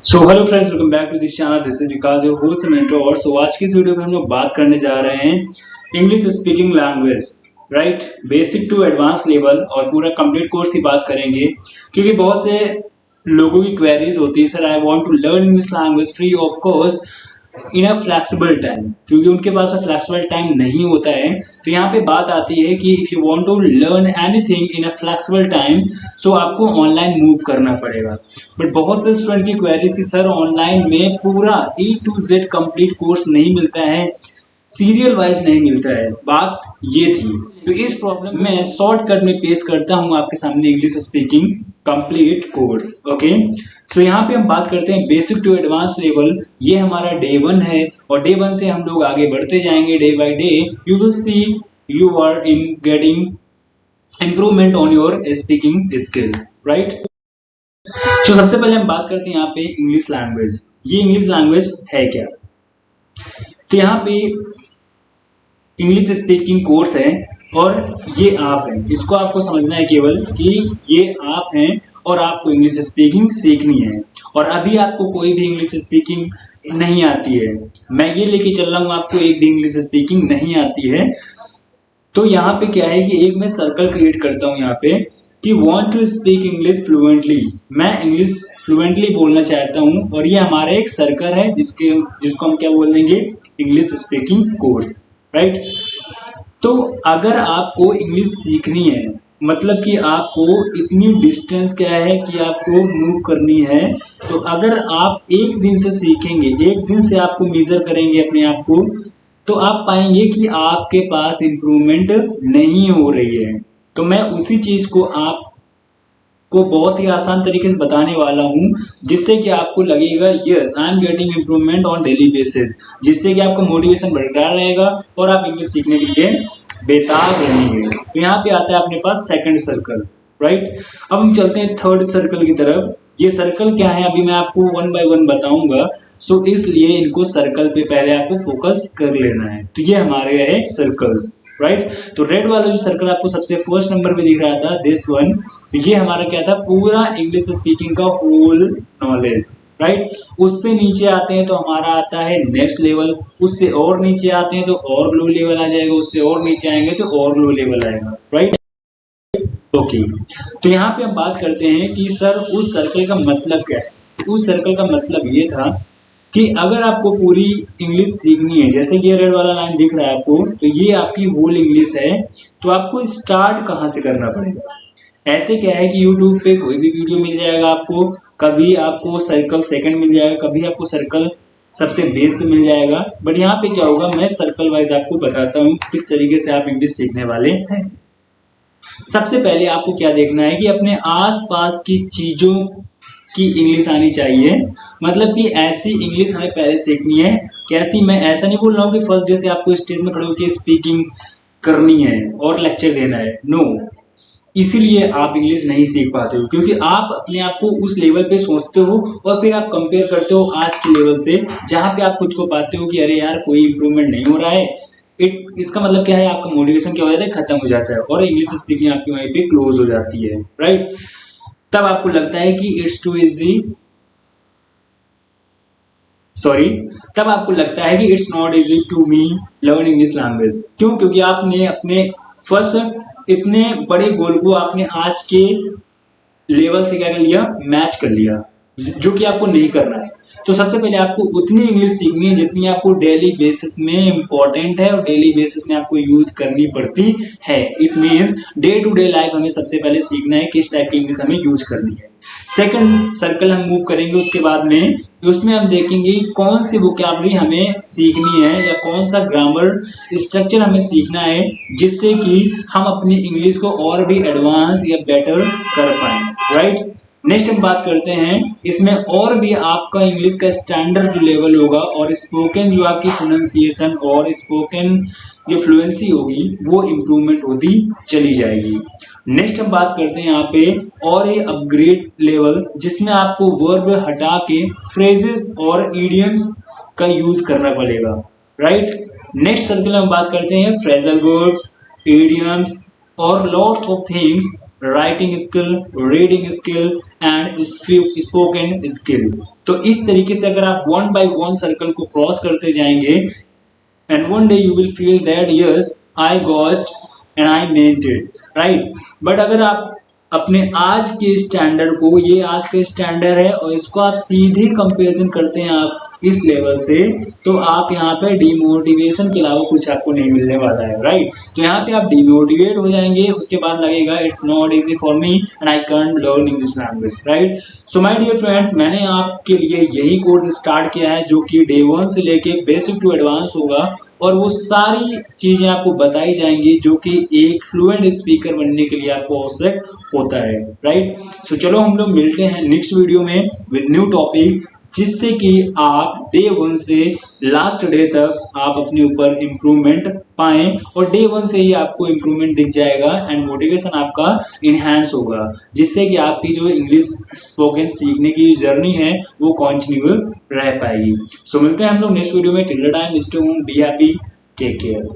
So hello friends, welcome back to this channel. This is Vikas your host mentor. So आज की इस video में हम लोग बात करने जा रहे हैं English speaking language, right, basic to advance level, और पूरा कंप्लीट कोर्स की बात करेंगे क्योंकि बहुत से लोगों की क्वेरीज होती है, sir I want to learn English language free of cost in a flexible time, क्योंकि उनके पास फ्लेक्सिबल टाइम नहीं होता है। तो यहाँ पे बात आती है कि if you want to learn anything in a flexible time, so आपको ऑनलाइन मूव करना पड़ेगा। बट बहुत से स्टूडेंट की क्वेरीज थी, सर ऑनलाइन में पूरा ए टू जेड कंप्लीट कोर्स नहीं मिलता है, सीरियल वाइज नहीं मिलता है, बात ये थी। तो इस प्रॉब्लम में शॉर्टकट में पेश करता हूं आपके सामने English speaking complete course. Okay, so यहाँ पे हम बात करते हैं बेसिक टू एडवांस लेवल। ये हमारा डे 1 है और डे 1 से हम लोग आगे बढ़ते जाएंगे day by day. You will see you are in getting improvement on your speaking skill, right. तो सबसे पहले हम बात करते हैं यहाँ पे इंग्लिश लैंग्वेज। ये इंग्लिश लैंग्वेज है क्या? तो यहाँ पे इंग्लिश स्पीकिंग कोर्स है और ये आप हैं। इसको आपको समझना है केवल कि ये आप हैं और आपको इंग्लिश स्पीकिंग सीखनी है। और अभी आपको कोई भी इंग्लिश स्पीकिंग नहीं आती है, मैं ये लेके चल रहा हूँ, आपको एक भी इंग्लिश स्पीकिंग नहीं आती है। तो यहाँ पे क्या है कि एक मैं सर्कल क्रिएट करता हूँ यहाँ पे कि want to speak English fluently, मैं इंग्लिश फ्लुएंटली बोलना चाहता हूँ, और ये हमारा एक सर्कल है जिसको हम क्या बोल देंगे, इंग्लिश स्पीकिंग कोर्स, राइट। तो अगर आपको इंग्लिश सीखनी है, मतलब कि आपको इतनी डिस्टेंस क्या है कि आपको मूव करनी है, तो अगर आप एक दिन से सीखेंगे, एक दिन से आपको मेजर करेंगे अपने आप को, तो आप पाएंगे कि आपके पास इंप्रूवमेंट नहीं हो रही है। तो मैं उसी चीज को आपको बहुत ही आसान तरीके से बताने वाला हूं, जिससे कि आपको लगेगा yes I am getting improvement on daily basis, जिससे कि आपका मोटिवेशन बरकरार रहेगा और आप इंग्लिश सीखने के लिए बेताब रहेंगे। तो यहाँ पे आता है अपने पास सेकंड सर्कल, राइट। अब हम चलते हैं थर्ड सर्कल की तरफ। ये सर्कल क्या है अभी मैं आपको वन बाय वन बताऊंगा, सो इसलिए इनको सर्कल पे पहले आपको फोकस कर लेना है। तो ये हमारे है सर्कल्स, राइट। तो रेड वाला जो सर्कल आपको सबसे फर्स्ट नंबर पे दिख रहा था, दिस वन, तो ये हमारा क्या था, पूरा इंग्लिश स्पीकिंग का होल नॉलेज, राइट। उससे नीचे आते हैं तो हमारा आता है नेक्स्ट लेवल, उससे और नीचे आते हैं तो और लो लेवल आ जाएगा, उससे और नीचे आएंगे तो और लो लेवल आएगा, राइट। ओके, तो यहाँ पे हम बात करते हैं कि सर उस सर्कल का मतलब क्या है। उस सर्कल का मतलब ये था कि अगर आपको पूरी इंग्लिश सीखनी है, जैसे कि ये रेड वाला लाइन दिख रहा है आपको, तो ये आपकी होल इंग्लिश है, तो आपको स्टार्ट कहाँ से करना पड़ेगा। ऐसे क्या है कि YouTube पे कोई भी वीडियो मिल जाएगा आपको, कभी आपको सर्कल सेकंड मिल जाएगा, कभी आपको सर्कल सबसे बेस पे मिल जाएगा। बट यहाँ पे क्या होगा, मैं सर्कल वाइज आपको बताता हूँ किस तरीके से आप इंग्लिश सीखने वाले हैं। सबसे पहले आपको क्या देखना है कि अपने आसपास की चीजों की इंग्लिश आनी चाहिए। मतलब कि ऐसी इंग्लिश हमें पहले सीखनी है। कैसी, मैं ऐसा नहीं बोल रहा हूँ कि फर्स्ट डे से आपको स्टेज में खड़े होकर स्पीकिंग करनी है और लेक्चर देना है, नो। इसीलिए आप इंग्लिश नहीं सीख पाते हो, क्योंकि आप अपने आप को उस लेवल पे सोचते हो और फिर आप कंपेयर करते हो आज के लेवल से, जहां पे आप खुद को पाते हो कि अरे यार कोई इंप्रूवमेंट नहीं हो रहा है। इसका मतलब क्या है, आपका मोटिवेशन क्या हो जाता है, खत्म हो जाता है, और इंग्लिश स्पीकिंग आपकी वहीं पे क्लोज हो जाती है, राइट। तब आपको लगता है कि इट्स टू इजी, सॉरी, तब आपको लगता है कि it's not easy to me learn English language. क्यों? क्योंकि आपने अपने फर्स्ट इतने बड़े गोल को आपने आज के लेवल से क्या कर लिया, मैच कर लिया, जो कि आपको नहीं करना है। तो सबसे पहले आपको उतनी इंग्लिश सीखनी है जितनी आपको डेली बेसिस में इंपॉर्टेंट है और डेली बेसिस में आपको यूज करनी पड़ती है। It means day to day life हमें सबसे पहले सीखना है किस टाइप की इंग्लिश हमें यूज करनी है। सेकंड सर्कल हम मूव करेंगे उसके बाद में, उसमें हम देखेंगे कौन सी वोकैबुलरी हमें सीखनी है या कौन सा ग्रामर स्ट्रक्चर हमें सीखना है, जिससे कि हम अपनी इंग्लिश को और भी एडवांस या बेटर कर पाए, राइट। नेक्स्ट हम बात करते हैं, इसमें और भी आपका इंग्लिश का स्टैंडर्ड जो लेवल होगा और स्पोकन जो आपकी प्रोनाउंसिएशन और स्पोकन जो फ्लुएंसी होगी वो इंप्रूवमेंट होती चली जाएगी। नेक्स्ट हम बात करते हैं यहाँ पे और ये अपग्रेड लेवल, जिसमें आपको वर्ब हटा के फ्रेजेस और इडियम्स का यूज करना पड़ेगा, राइट। नेक्स्ट सर्कल हम बात करते हैं फ्रेजल वर्ब्स, इडियम्स और lots of things, writing skill, reading skill and spoken skill. तो इस तरीके से अगर आप वन बाय वन सर्कल को क्रॉस करते जाएंगे and one day you will feel that yes I got and I meant it, right? But अगर आप अपने आज के स्टैंडर्ड को, ये आज का स्टैंडर्ड है और इसको आप सीधे कंपैरिजन करते हैं आप इस लेवल से, तो आप यहाँ पे डिमोटिवेशन के अलावा कुछ आपको नहीं मिलने वाला है, राइट? तो यहाँ पे आप डिमोटिवेट हो जाएंगे, उसके बाद लगेगा it's not easy for me and I can't learn English language, right? So my dear friends, मैंने आपके लिए यही कोर्स स्टार्ट किया है जो कि डे 1 से लेके बेसिक टू एडवांस होगा और वो सारी चीजें आपको बताई जाएंगी जो कि एक फ्लुएंट स्पीकर बनने के लिए आपको आवश्यक होता है, राइट? सो चलो हम लोग मिलते हैं नेक्स्ट वीडियो में विद न्यू टॉपिक, जिससे कि आप डे 1 से लास्ट डे तक आप अपने ऊपर इम्प्रूवमेंट पाएं और डे 1 से ही आपको इम्प्रूवमेंट दिख जाएगा एंड मोटिवेशन आपका इनहैंस होगा, जिससे कि आपकी जो इंग्लिश स्पोकन सीखने की जर्नी है वो कंटिन्यू रह पाएगी। सो मिलते हैं हम लोग नेक्स्ट वीडियो में। Till the time stay home, be happy, take care.